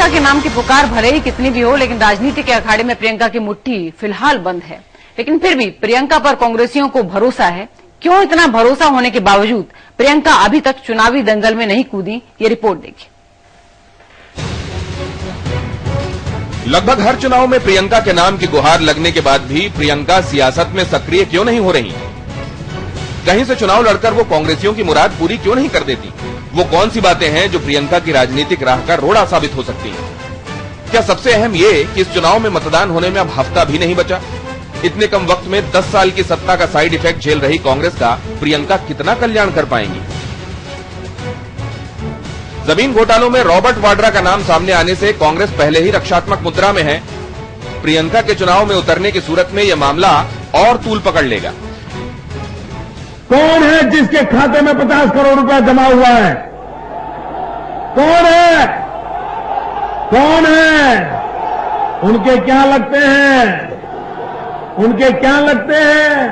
प्रियंका के नाम की पुकार भले ही कितनी भी हो, लेकिन राजनीति के अखाड़े में प्रियंका की मुट्ठी फिलहाल बंद है। लेकिन फिर भी प्रियंका पर कांग्रेसियों को भरोसा है। क्यों इतना भरोसा होने के बावजूद प्रियंका अभी तक चुनावी दंगल में नहीं कूदी, ये रिपोर्ट देखिए। लगभग हर चुनाव में प्रियंका के नाम की गुहार लगने के बाद भी प्रियंका सियासत में सक्रिय क्यों नहीं हो रही? कहीं से चुनाव लड़कर वो कांग्रेसियों की मुराद पूरी क्यों नहीं कर देती? वो कौन सी बातें हैं जो प्रियंका की राजनीतिक राह का रोड़ा साबित हो सकती हैं? क्या सबसे अहम ये कि इस चुनाव में मतदान होने में अब हफ्ता भी नहीं बचा? इतने कम वक्त में 10 साल की सत्ता का साइड इफेक्ट झेल रही कांग्रेस का प्रियंका कितना कल्याण कर पाएंगी? जमीन घोटालों में रॉबर्ट वाड्रा का नाम सामने आने से कांग्रेस पहले ही रक्षात्मक मुद्रा में है। प्रियंका के चुनाव में उतरने की सूरत में यह मामला और तूल पकड़ लेगा। कौन है जिसके खाते में 50 करोड़ रुपया जमा हुआ है? कौन है? कौन है? उनके क्या लगते हैं? उनके क्या लगते हैं?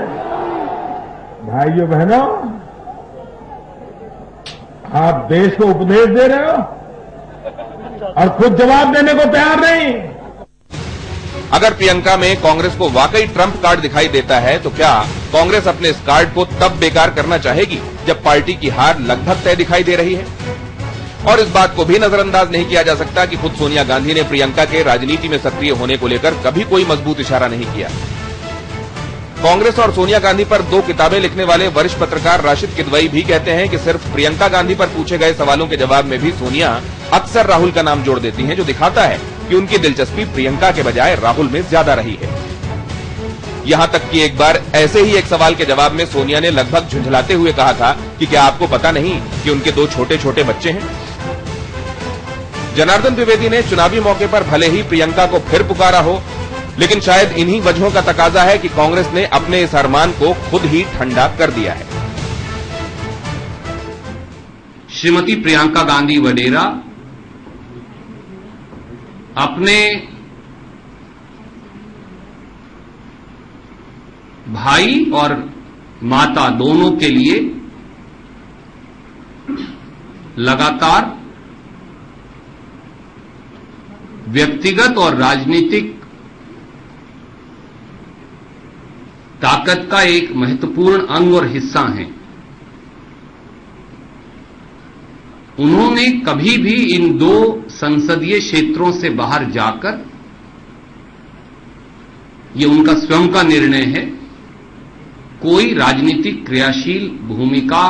भाइयों बहनों, आप देश को उपदेश दे रहे हो और खुद जवाब देने को तैयार नहीं। अगर प्रियंका में कांग्रेस को वाकई ट्रंप कार्ड दिखाई देता है तो क्या कांग्रेस अपने इस कार्ड को तब बेकार करना चाहेगी जब पार्टी की हार लगभग तय दिखाई दे रही है? और इस बात को भी नजरअंदाज नहीं किया जा सकता कि खुद सोनिया गांधी ने प्रियंका के राजनीति में सक्रिय होने को लेकर कभी कोई मजबूत इशारा नहीं किया। कांग्रेस और सोनिया गांधी पर 2 किताबें लिखने वाले वरिष्ठ पत्रकार राशिद किदवई भी कहते हैं कि सिर्फ प्रियंका गांधी पर पूछे गए सवालों के जवाब में भी सोनिया अक्सर राहुल का नाम जोड़ देती हैं, जो दिखाता है कि उनकी दिलचस्पी प्रियंका के बजाय राहुल में ज्यादा रही है। यहां तक कि एक बार ऐसे ही एक सवाल के जवाब में सोनिया ने लगभग झुंझलाते हुए कहा था कि क्या आपको पता नहीं कि उनके 2 छोटे छोटे बच्चे हैं? जनार्दन द्विवेदी ने चुनावी मौके पर भले ही प्रियंका को फिर पुकारा हो, लेकिन शायद इन्हीं वजहों का तकाजा है कि कांग्रेस ने अपने इस अरमान को खुद ही ठंडा कर दिया है। श्रीमती प्रियंका गांधी वडेरा अपने भाई और माता दोनों के लिए लगातार व्यक्तिगत और राजनीतिक ताकत का एक महत्वपूर्ण अंग और हिस्सा हैं। उन्होंने कभी भी इन 2 संसदीय क्षेत्रों से बाहर जाकर, ये उनका स्वयं का निर्णय है, कोई राजनीतिक क्रियाशील भूमिका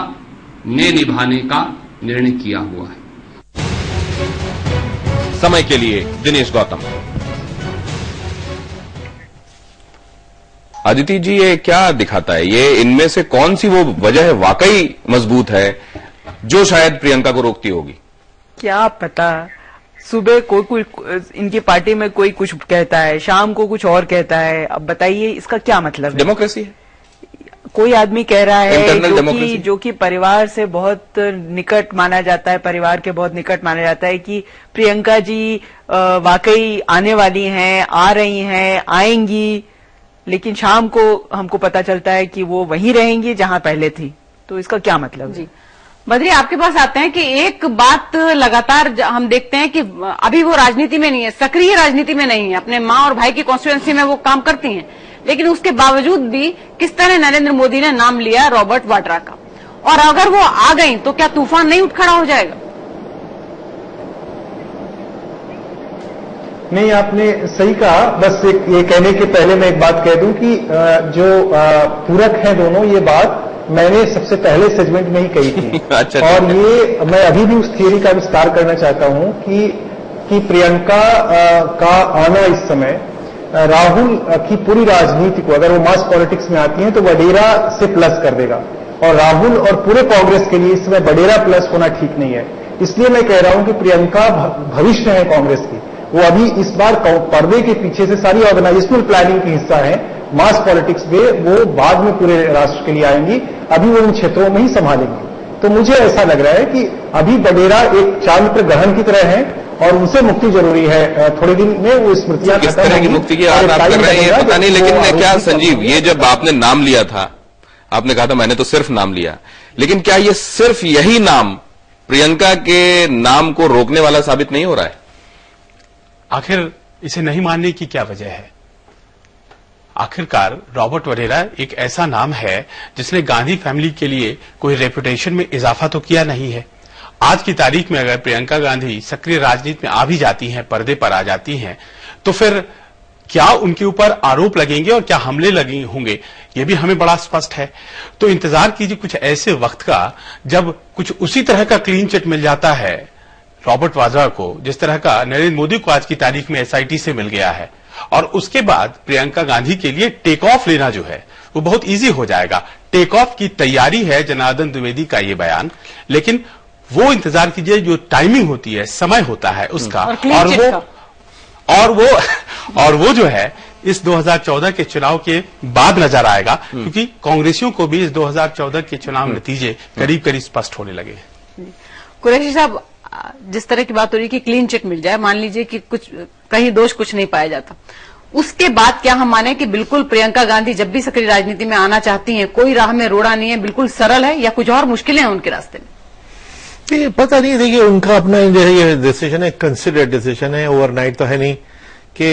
ने निभाने का निर्णय किया हुआ है। समय के लिए दिनेश गौतम। अदिति जी, ये क्या दिखाता है? ये इनमें से कौन सी वो वजह है वाकई मजबूत है जो शायद प्रियंका को रोकती होगी? क्या पता, सुबह कोई इनकी पार्टी में कोई कुछ कहता है, शाम को कुछ और कहता है। अब बताइए इसका क्या मतलब है? डेमोक्रेसी है। कोई आदमी कह रहा है जो कि परिवार से बहुत निकट माना जाता है, परिवार के बहुत निकट माना जाता है कि प्रियंका जी वाकई आने वाली हैं, आ रही हैं, आएंगी, लेकिन शाम को हमको पता चलता है कि वो वहीं रहेंगी जहां पहले थी। तो इसका क्या मतलब है? बद्री, आपके पास आते हैं कि एक बात लगातार हम देखते हैं कि अभी वो राजनीति में नहीं है, सक्रिय राजनीति में नहीं है, अपने माँ और भाई की कॉन्स्टिट्यूएंसी में वो काम करती हैं, लेकिन उसके बावजूद भी किस तरह नरेंद्र मोदी ने नाम लिया रॉबर्ट वाड्रा का, और अगर वो आ गई तो क्या तूफान नहीं उठ खड़ा हो जाएगा? नहीं, आपने सही कहा। बस ये कहने के पहले मैं एक बात कह दूं कि जो पूरक हैं दोनों, ये बात मैंने सबसे पहले सेगमेंट में ही कही थी। अच्छा, और ये मैं अभी भी उस थियरी का विस्तार करना चाहता हूं कि प्रियंका का आना इस समय राहुल की पूरी राजनीति को, अगर वो मास पॉलिटिक्स में आती हैं तो वडेरा से प्लस कर देगा, और राहुल और पूरे कांग्रेस के लिए इस समय वडेरा प्लस होना ठीक नहीं है। इसलिए मैं कह रहा हूं कि प्रियंका भविष्य है कांग्रेस की। वो अभी इस बार पर्दे के पीछे से सारी ऑर्गेनाइजेशनल प्लानिंग की हिस्सा है। मास पॉलिटिक्स में वो बाद में पूरे राष्ट्र के लिए आएंगी, अभी वो इन क्षेत्रों में ही संभालेंगी। तो मुझे ऐसा लग रहा है कि अभी वडेरा एक चांद्र ग्रहण की तरह है और उनसे मुक्ति जरूरी है। थोड़े दिन में वो स्मृतियां किस तरह की मुक्ति की बात आप कर रहे हैं ये पता नहीं, लेकिन क्या संजीव, ये जब आपने नाम लिया था, आपने कहा था मैंने तो सिर्फ नाम लिया, लेकिन क्या ये सिर्फ यही नाम प्रियंका के नाम को रोकने वाला साबित नहीं हो रहा है? आखिर इसे नहीं मानने की क्या वजह है? आखिरकार रॉबर्ट वढेरा एक ऐसा नाम है जिसने गांधी फैमिली के लिए कोई रेपुटेशन में इजाफा तो किया नहीं है। आज की तारीख में अगर प्रियंका गांधी सक्रिय राजनीति में आ भी जाती हैं, पर्दे पर आ जाती हैं, तो फिर क्या उनके ऊपर आरोप लगेंगे और क्या हमले लगे होंगे, ये भी हमें बड़ा स्पष्ट है। तो इंतजार कीजिए कुछ ऐसे वक्त का जब कुछ उसी तरह का क्लीन चिट मिल जाता है रॉबर्ट वाड्रा को, जिस तरह का नरेंद्र मोदी को आज की तारीख में एसआईटी से मिल गया है। और उसके बाद प्रियंका गांधी के लिए टेक ऑफ लेना जो है वो बहुत इजी हो जाएगा। टेक ऑफ की तैयारी है जनार्दन द्विवेदी का ये बयान, लेकिन वो इंतजार कीजिए जो टाइमिंग होती है, समय होता है उसका, और वो जो है इस 2014 के चुनाव के बाद नजर आएगा, क्योंकि कांग्रेसियों को भी इस 2014 के चुनाव नतीजे करीब करीब स्पष्ट होने लगे। कुरैशी साहब, जिस तरह की बात हो रही है कि क्लीन चिट मिल जाए, मान लीजिए कि कुछ कहीं दोष कुछ नहीं पाया जाता, उसके बाद क्या हम माने कि बिल्कुल प्रियंका गांधी जब भी सक्रिय राजनीति में आना चाहती हैं, कोई राह में रोड़ा नहीं है, बिल्कुल सरल है, या कुछ और मुश्किलें हैं उनके रास्ते में? पता नहीं, देखिए उनका अपना जो है ये डिसीजन है, कंसिडर्ड डिसीजन है, ओवरनाइट तो है नहीं कि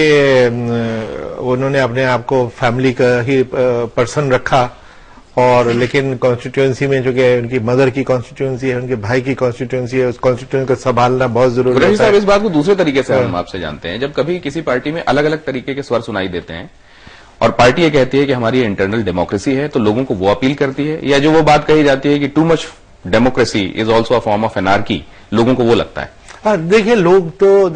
उन्होंने अपने आप को फैमिली का ही पर्सन रखा। और लेकिन कॉन्स्टिट्यूएंसी में जो कि उनकी मदर की कॉन्स्टिट्यूएंसी है, उनके भाई की कॉन्स्टिट्यूएंसी है, उस कॉन्स्टिट्यूएंसी को संभालना बहुत जरूरी है। साहब, इस बात को दूसरे तरीके से हम आपसे जानते हैं, जब कभी किसी पार्टी में अलग अलग तरीके के स्वर सुनाई देते हैं और पार्टी ये कहती है कि हमारी इंटरनल डेमोक्रेसी है, तो लोगों को वो अपील करती है, या जो वो बात कही जाती है कि too much democracy is also a form of anarchy, लोगों को वो लगता है? देखिए लोग तो